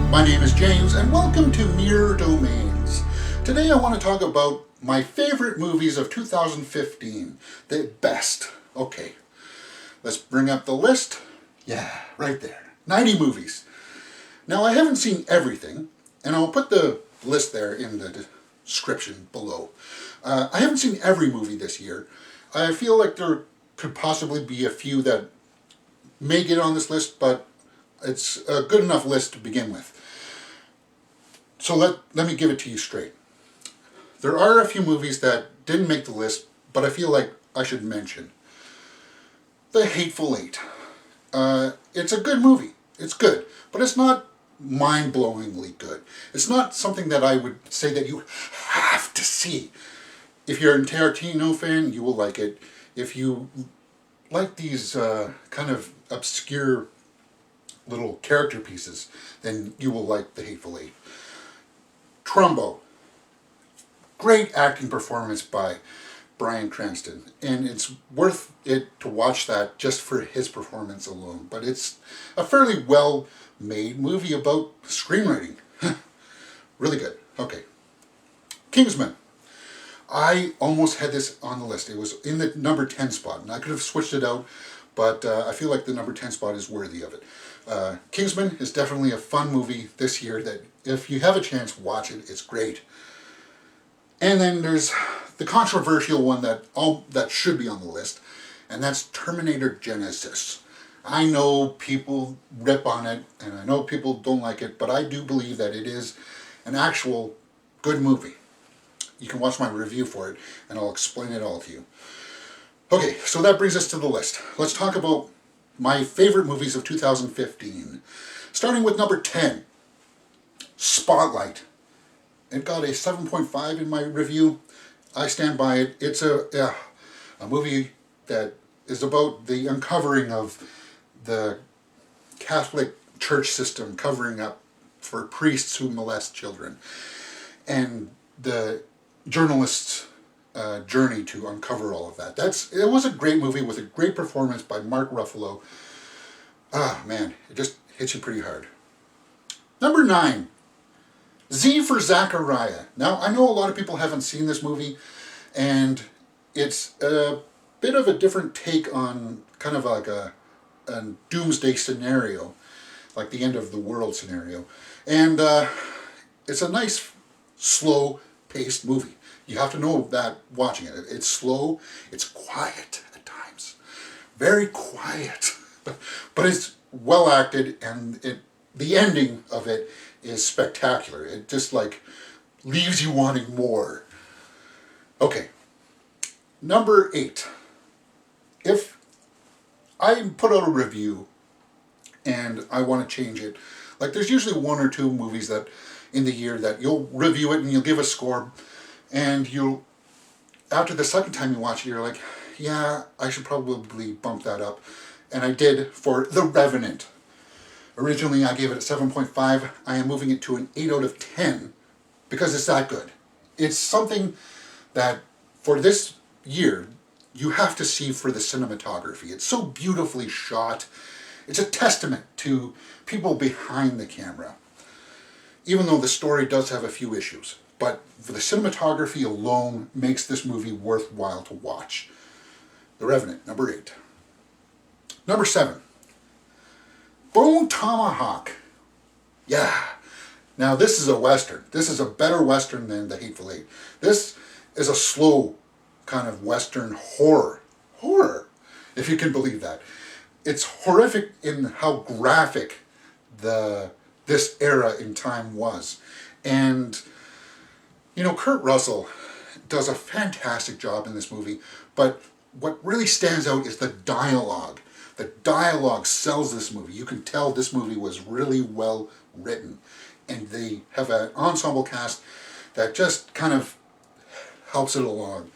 My name is James, and welcome to Mere Domains. Today I want to talk about my favorite movies of 2015. The best. Okay, let's bring up the list. Yeah, right there. 90 movies. Now I haven't seen everything, and I'll put the list there in the description below. I haven't seen every movie this year. I feel like there could possibly be a few that may get on this list, but it's a good enough list to begin with. So let me give it to you straight. There are a few movies that didn't make the list, but I feel like I should mention. The Hateful Eight. It's a good movie. It's good, but it's not mind-blowingly good. It's not something that I would say that you have to see. If you're a Tarantino fan, you will like it. If you like these kind of obscure little character pieces, then you will like The Hateful Eight. Trumbo. Great acting performance by Bryan Cranston, and it's worth it to watch that just for his performance alone. But it's a fairly well-made movie about screenwriting. Really good. Okay. Kingsman. I almost had this on the list. It was in the number 10 spot, and I could have switched it out, but I feel like the number 10 spot is worthy of it. Kingsman is definitely a fun movie this year that if you have a chance, watch it. It's great. And then there's the controversial one that should be on the list, and that's Terminator Genysis. I know people rip on it, and I know people don't like it, but I do believe that it is an actual good movie. You can watch my review for it, and I'll explain it all to you. Okay, so that brings us to the list. Let's talk about my favorite movies of 2015. Starting with number 10, Spotlight. It got a 7.5 in my review. I stand by it. It's a movie that is about the uncovering of the Catholic Church system covering up for priests who molest children, and the journalist's journey to uncover all of that. It was a great movie with a great performance by Mark Ruffalo. Ah, man, it just hits you pretty hard. Number 9, Z for Zachariah. Now, I know a lot of people haven't seen this movie, and it's a bit of a different take on kind of like a doomsday scenario, like the end of the world scenario. And it's a nice, slow-paced movie. You have to know that watching it. It's slow, it's quiet at times. Very quiet. But it's well acted, and the ending of it is spectacular. It just like leaves you wanting more. Okay. Number 8. If I put out a review and I want to change it, like there's usually one or two movies that in the year that you'll review it and you'll give a score, and you'll, after the second time you watch it, you're like, yeah, I should probably bump that up. And I did for The Revenant. Originally I gave it a 7.5. I am moving it to an 8 out of 10 because it's that good. It's something that for this year you have to see for the cinematography. It's so beautifully shot. It's a testament to people behind the camera. Even though the story does have a few issues. But for the cinematography alone makes this movie worthwhile to watch. The Revenant, number 8. Number 7. Bone Tomahawk. Yeah. Now this is a Western. This is a better Western than The Hateful Eight. This is a slow kind of Western horror. Horror, if you can believe that. It's horrific in how graphic this era in time was. And you know, Kurt Russell does a fantastic job in this movie, but what really stands out is the dialogue. The dialogue sells this movie. You can tell this movie was really well written. And they have an ensemble cast that just kind of helps it along.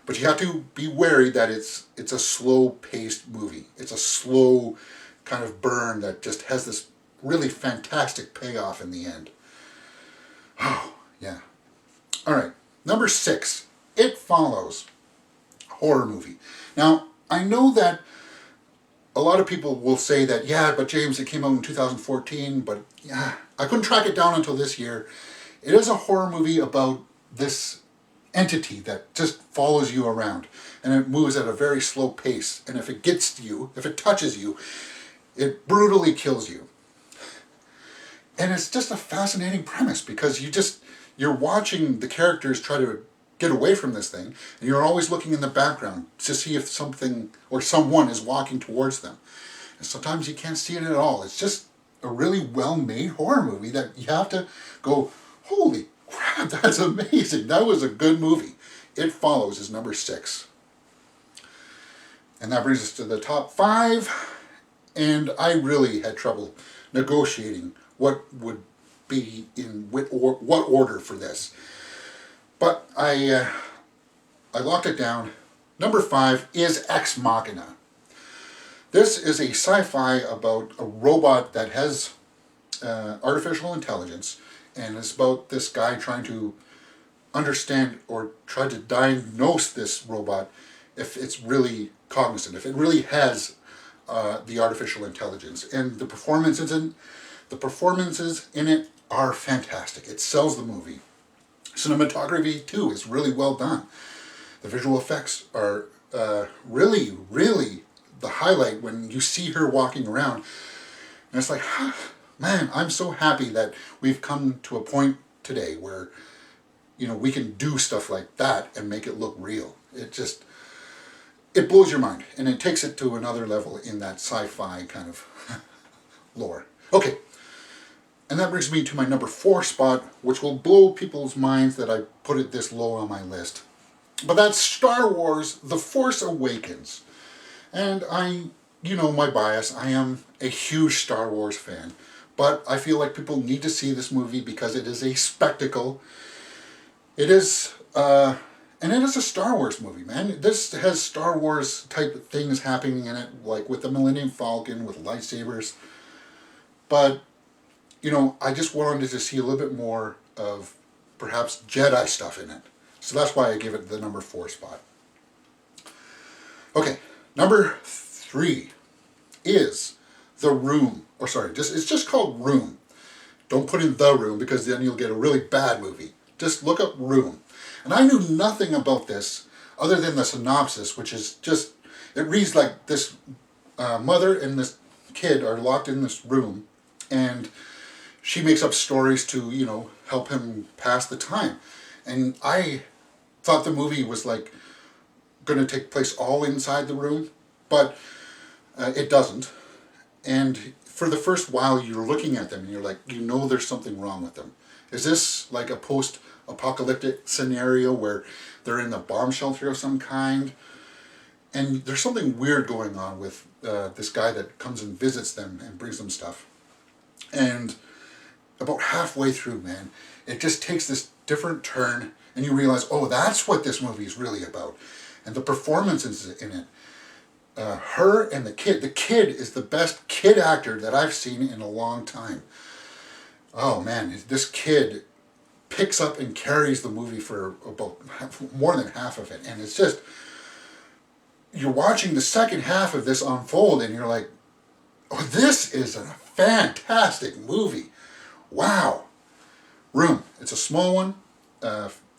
But you have to be wary that it's a slow-paced movie. It's a slow kind of burn that just has this really fantastic payoff in the end. Oh, yeah. All right, number 6, It Follows. Horror movie. Now, I know that a lot of people will say that, yeah, but James, it came out in 2014, but yeah, I couldn't track it down until this year. It is a horror movie about this entity that just follows you around, and it moves at a very slow pace, and if it gets to you, if it touches you, it brutally kills you. And it's just a fascinating premise because you're watching the characters try to get away from this thing, and you're always looking in the background to see if something or someone is walking towards them. And sometimes you can't see it at all. It's just a really well-made horror movie that you have to go, holy crap, that's amazing. That was a good movie. It Follows is number 6. And that brings us to the top 5. And I really had trouble negotiating what would be in what order for this. But I locked it down. Number 5 is Ex Machina. This is a sci-fi about a robot that has artificial intelligence, and it's about this guy trying to understand or try to diagnose this robot if it's really cognizant, if it really has the artificial intelligence. And the performances in it are fantastic. It sells the movie. Cinematography too is really well done. The visual effects are really, really the highlight when you see her walking around. And it's like, man, I'm so happy that we've come to a point today where, we can do stuff like that and make it look real. It blows your mind, and it takes it to another level in that sci-fi kind of lore. Okay, and that brings me to my number 4 spot, which will blow people's minds that I put it this low on my list. But that's Star Wars The Force Awakens. And my bias, I am a huge Star Wars fan. But I feel like people need to see this movie because it is a spectacle. It is, and it is a Star Wars movie, man. This has Star Wars type things happening in it, like with the Millennium Falcon, with lightsabers. But, I just wanted to see a little bit more of perhaps Jedi stuff in it. So that's why I give it the number 4 spot. Okay, number 3 is The Room. It's just called Room. Don't put in The Room because then you'll get a really bad movie. Just look up Room. And I knew nothing about this other than the synopsis, which is just, it reads like this mother and this kid are locked in this room, and she makes up stories to, help him pass the time. And I thought the movie was like going to take place all inside the room, but it doesn't. And for the first while, you're looking at them and you're like, there's something wrong with them. Is this like a post-apocalyptic scenario where they're in a bomb shelter of some kind? And there's something weird going on with this guy that comes and visits them and brings them stuff. And about halfway through, man, it just takes this different turn, and you realize, oh, that's what this movie is really about. And the performances in it, her and the kid is the best kid actor that I've seen in a long time. Oh man, this kid picks up and carries the movie for about more than half of it. And it's just, you're watching the second half of this unfold and you're like, oh, this is a fantastic movie. Wow. Room. It's a small one.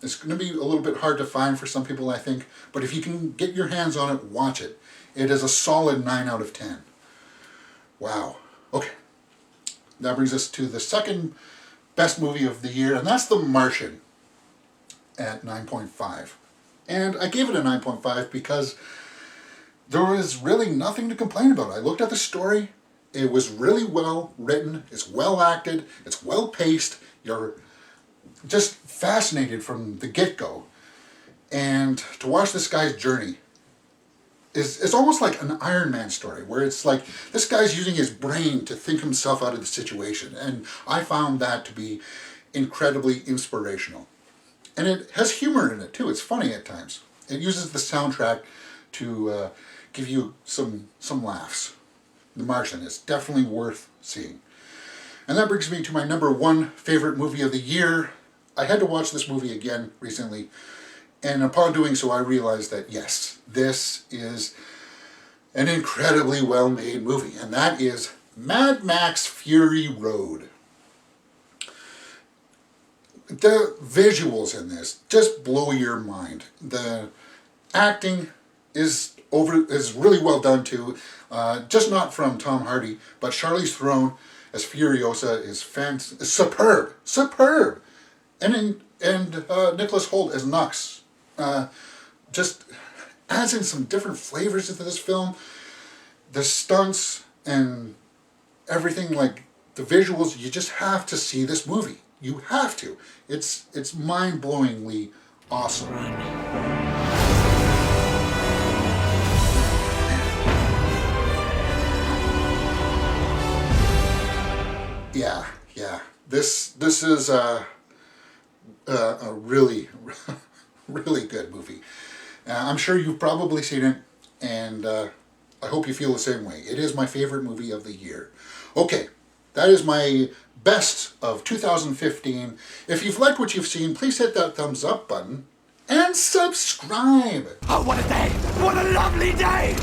It's going to be a little bit hard to find for some people, I think. But if you can get your hands on it, watch it. It is a solid 9 out of 10. Wow. Okay. That brings us to the second best movie of the year, and that's The Martian at 9.5. And I gave it a 9.5 because there was really nothing to complain about. I looked at the story. It was really well written. It's well acted. It's well paced. You're just fascinated from the get-go. And to watch this guy's journey it's almost like an Iron Man story, where it's like this guy's using his brain to think himself out of the situation. And I found that to be incredibly inspirational. And it has humor in it too. It's funny at times. It uses the soundtrack to give you some laughs. The Martian is definitely worth seeing. And that brings me to my number 1 favorite movie of the year. I had to watch this movie again recently. And upon doing so, I realized that yes, this is an incredibly well-made movie, and that is Mad Max Fury Road. The visuals in this just blow your mind. The acting is really well done too. Just not from Tom Hardy, but Charlize Theron as Furiosa is superb. And Nicholas Hoult as Nux just adds in some different flavors into this film. The stunts and everything, like the visuals, you just have to see this movie. You have to. It's mind-blowingly awesome. Yeah. This is a really, really good movie. I'm sure you've probably seen it, and I hope you feel the same way. It is my favorite movie of the year. Okay, that is my best of 2015. If you've liked what you've seen, please hit that thumbs up button and subscribe. Oh, what a day! What a lovely day!